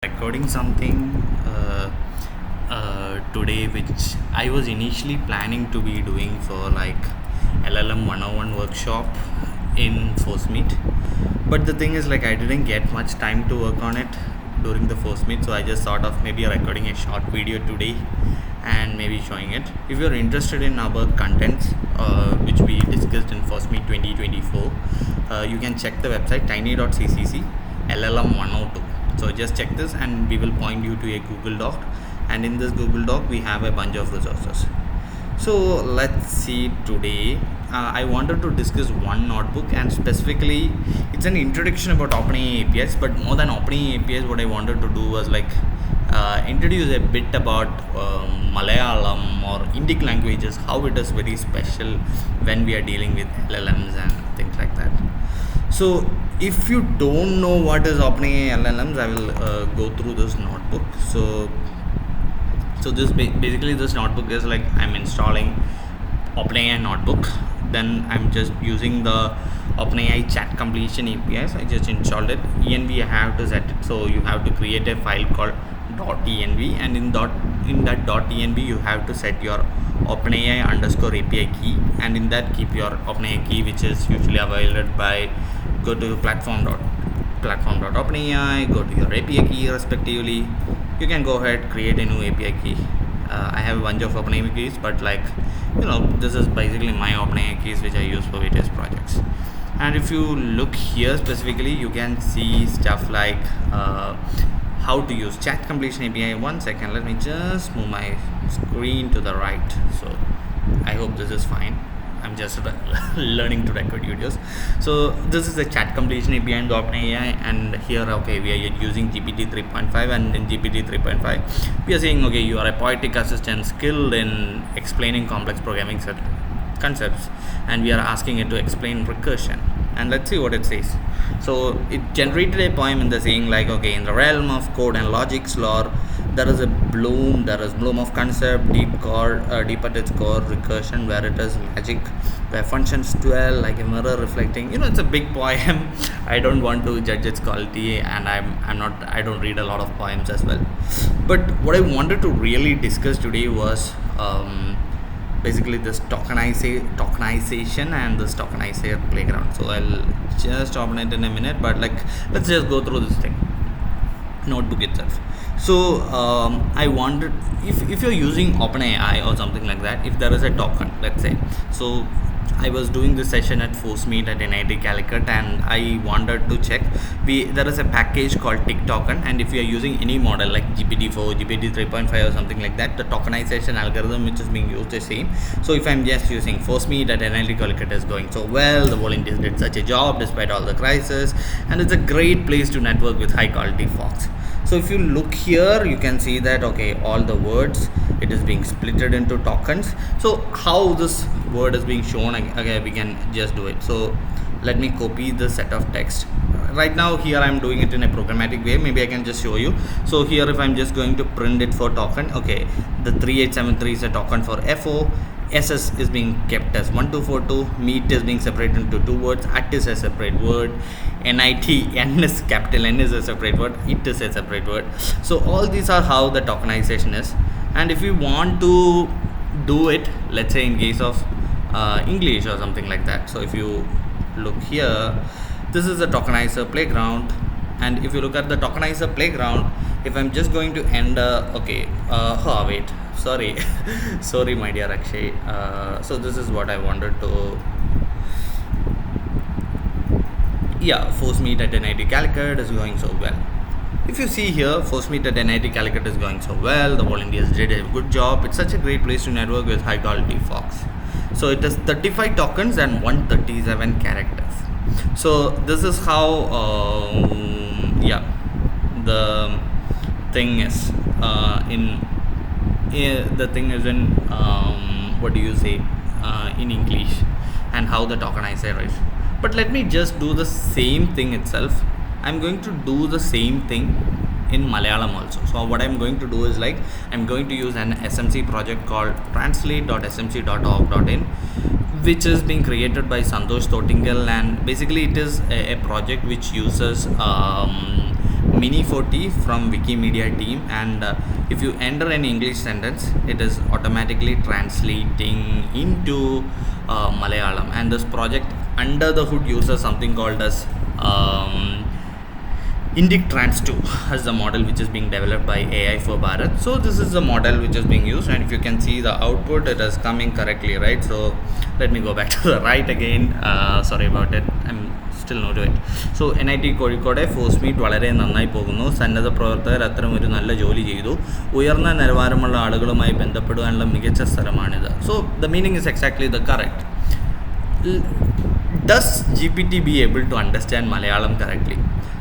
Recording something today, which I was initially planning to be doing for like LLM 101 workshop in Force Meet. But the thing is, like, I didn't get much time to work on it during the Force Meet, so I just thought of maybe recording a short video today and maybe showing it. If you're interested in our contents, which we discussed in Force Meet 2024, you can check the website tiny.ccc LLM 102. So just check this and we will point you to a Google Doc, and in this Google Doc we have a bunch of resources. So let's see today. I wanted to discuss one notebook, and specifically it's an introduction about OpenAI APIs. But more than OpenAI APIs, what I wanted to do was like introduce a bit about Malayalam or Indic languages, how it is very special when we are dealing with LLMs and things like that. So if you don't know what is OpenAI LLMs, I will go through this notebook. So this basically this notebook is like I'm installing OpenAI notebook, then I'm just using the OpenAI chat completion APIs. I just installed it. env I have to set it, so you have to create a file called .env, and in that .env you have to set your OpenAI underscore API key, and in that keep your OpenAI key, which is usually available by go to platform.openai, go to your API key respectively. You can go ahead, create a new API key. I have a bunch of OpenAI keys, but like this is basically my OpenAI keys which I use for various projects. And if you look here specifically, you can see stuff like how to use chat completion API. One second, let me just move my screen to the right. So I hope this is fine. I'm just learning to record videos. So this is the chat completion API in the OpenAI, and here we are using GPT 3.5, and in GPT 3.5 we are saying you are a poetic assistant skilled in explaining complex programming concepts, and we are asking it to explain recursion, and let's see what it says. So it generated a poem in the saying like in the realm of code and logic's lore, there is bloom of concept, deep at its core recursion, where it is magic, where functions dwell like a mirror reflecting. It's a big poem. I don't want to judge its quality, and I don't read a lot of poems as well. But what I wanted to really discuss today was basically this tokenization and this tokenizer playground. So I'll just open it in a minute, but let's just go through this thing notebook itself. So I wondered if you're using OpenAI or something like that, if there is a token, let's say. So I was doing this session at Force Meet at NIT Calicut, and I wanted to check. There is a package called Tick Token, and if you are using any model like GPT-4, GPT 3.5 or something like that, the tokenization algorithm which is being used is same. So if I'm just using Force Meet at NIT Calicut is going so well, the volunteers did such a job despite all the crisis, and it's a great place to network with high quality folks. So if you look here, you can see that all the words, it is being splitted into tokens. So how this word is being shown, we can just do it. So let me copy the set of text. Right now here I'm doing it in a programmatic way. Maybe I can just show you. So here if I'm just going to print it for token, the 3873 is a token for FO. SS is being kept as 1242. Meet is being separated into two words. At is a separate word. NIT, N is capital N is a separate word. It is a separate word. So all these are how the tokenization is. And if you want to do it, let's say in case of English or something like that. So if you look here, this is the tokenizer playground. And if you look at the tokenizer playground, if I'm just going to end sorry my dear Akshay. So this is what I wanted to Force Meet at NIT Calicut is going so well. If you see here, Force Meet at NIT Calicut is going so well, the volunteers did a good job. It's such a great place to network with high quality folks. So it is 35 tokens and 137 characters. So this is how the thing is in what do you say in English, and how the tokenizer is. But let me just do the same thing itself. I'm going to do the same thing in Malayalam also. So what I'm going to do is I'm going to use an SMC project called translate.smc.org.in, which is being created by Santosh Thotingal, and basically it is a project which uses Mini 40 from Wikimedia team, and if you enter an English sentence, it is automatically translating into Malayalam. And this project under the hood uses something called as Indic Trans 2 as the model which is being developed by AI for Bharat. So this is the model which is being used, and if you can see the output, it is coming correctly, right? So let me go back to the right again. Sorry about it. I'm still not doing it. So NIT Kozhikode force meet വളരെ നന്നായി പോകുന്നു. സന്നദ്ധ പ്രവർത്തകർ അത്തരം ഒരു നല്ല ജോലി ചെയ്തു. ഉയർന്ന നിലവാരമുള്ള ആളുകളുമായി ബന്ധപ്പെടുവാനുള്ള മികച്ച സ്ഥലമാണിത്. So the meaning is exactly the correct. Does GPT be able to understand Malayalam correctly?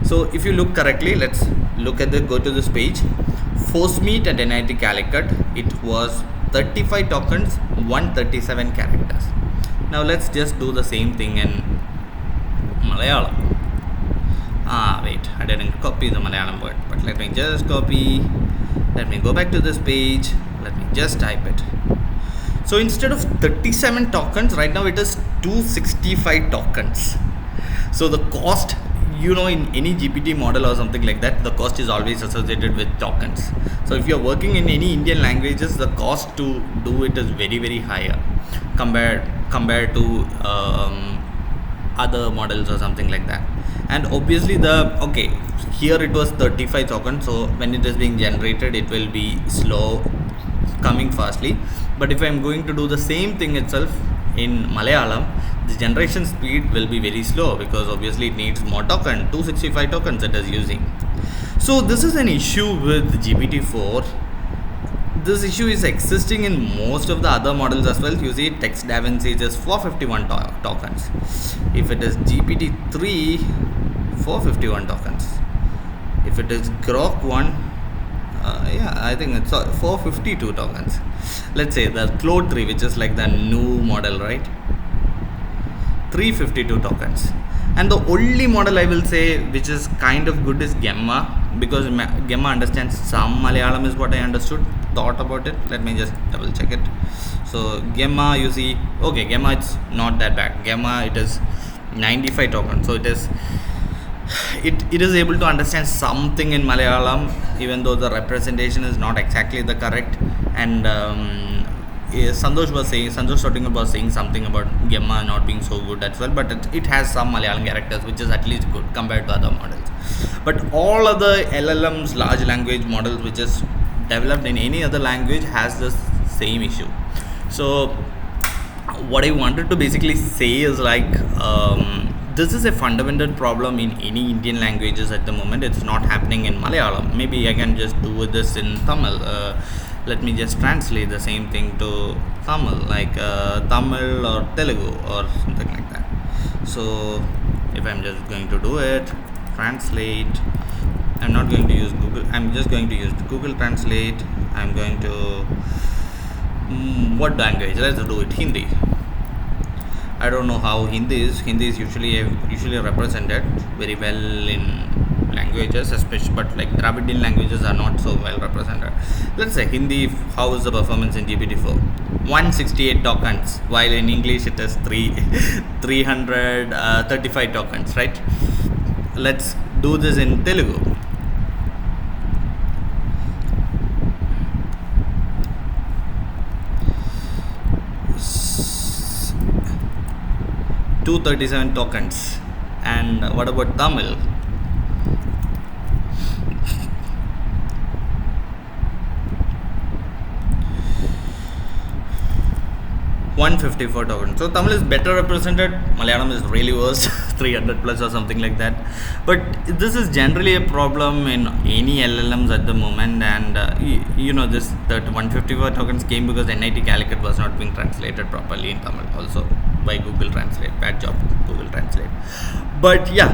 So if you look correctly, let's look at go to this page. Force meet at NIT Calicut, it was 35 tokens, 137 characters. Now let's just do the same thing in Malayalam. Wait, I didn't copy the Malayalam word, but let me just copy. Let me go back to this page. Let me just type it. So instead of 37 tokens, right now it is 265 tokens. So the cost, in any GPT model or something like that, the cost is always associated with tokens. So if you're working in any Indian languages, the cost to do it is very, very higher compared to other models or something like that. And obviously here it was 35 tokens, so when it is being generated, it will be slow coming fastly. But if I'm going to do the same thing itself in Malayalam, the generation speed will be very slow, because obviously it needs more tokens, 265 tokens it is using. So this is an issue with GPT-4. This issue is existing in most of the other models as well. You see, Text DaVinci is 451 tokens. If it is GPT-3, 451 tokens. If it is Grok 1, I think it's 452 tokens. Let's say the Claude 3, which is like the new model, right? 352 tokens. And the only model I will say which is kind of good is Gemma, because Gemma understands some Malayalam is what I thought about it. Let me just double check it. So Gemma, you see, Gemma, it's not that bad. Gemma, it is 95 tokens. So it is able to understand something in Malayalam, even though the representation is not exactly the correct. And Santosh Shottingal was saying something about Gemma not being so good as well, but it has some Malayalam characters which is at least good compared to other models. But all other LLMs, large language models, which is developed in any other language, has this same issue. So what I wanted to basically say is this is a fundamental problem in any Indian languages at the moment. It's not happening in Malayalam. Maybe I can just do this in Tamil. Let me just translate the same thing to Tamil, like Tamil or Telugu or something like that. So if I'm just going to do it, translate, I'm not going to use Google, I'm just going to use Google Translate. I'm going to what language? Let's do it Hindi. I don't know how Hindi is. Hindi is usually represented very well in languages, especially, but like Dravidian languages are not so well represented. Let's say Hindi, how is the performance in GPT-4? 168 tokens, while in English it is 335 tokens, right? Let's do this in Telugu. $237 tokens. And what about Tamil? 154 tokens. So Tamil is better represented, Malayalam is really worse, 300 plus or something like that. But this is generally a problem in any LLMs at the moment, and this that 154 tokens came because NIT Calicut was not being translated properly in Tamil also by Google Translate. Bad job, Google Translate. But yeah,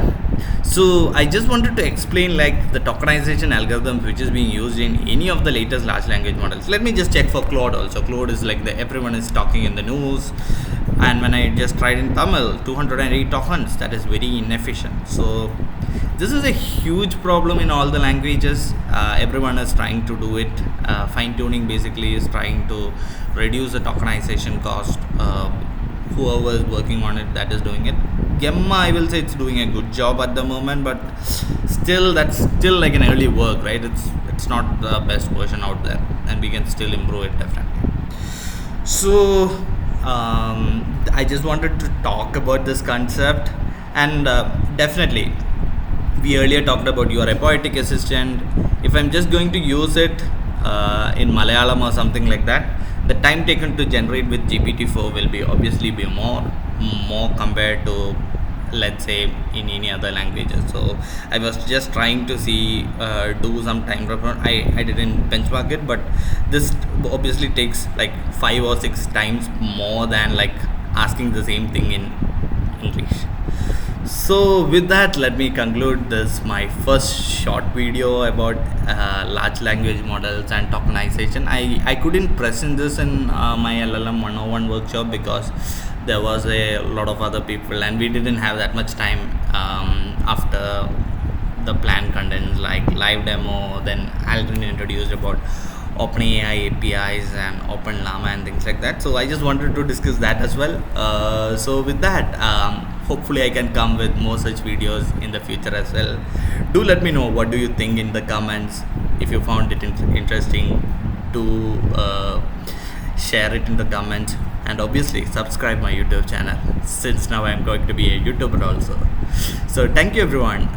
so I just wanted to explain the tokenization algorithms which is being used in any of the latest large language models. Let me just check for Claude also. Claude is everyone is talking in the news, and when I just tried in Tamil, 208 tokens, that is very inefficient. So this is a huge problem in all the languages. Everyone is trying to do it. Fine tuning basically is trying to reduce the tokenization cost. Whoever is working on it, that is doing it. Gemma, I will say it's doing a good job at the moment, but still, that's still like an early work, right? It's not the best version out there, and we can still improve it definitely. So, I just wanted to talk about this concept, and definitely, we earlier talked about your a poetic assistant. If I'm just going to use it in Malayalam or something like that, the time taken to generate with GPT-4 will be obviously be more compared to, let's say, in any other languages. So I was just trying to see do some time reference. I didn't benchmark it, but this obviously takes like 5 or 6 times more than like asking the same thing in English. So with that, let me conclude this my first short video about large language models and tokenization. I couldn't present this in my LLM 101 workshop because there was a lot of other people and we didn't have that much time after the planned contents like live demo. Then Aldrin introduced about OpenAI APIs and OpenLlama and things like that. So I just wanted to discuss that as well. So with that, hopefully I can come with more such videos in the future as well. Do let me know what do you think in the comments. If you found it interesting, do share it in the comments, and obviously subscribe my YouTube channel since now I'm going to be a YouTuber also. So thank you everyone.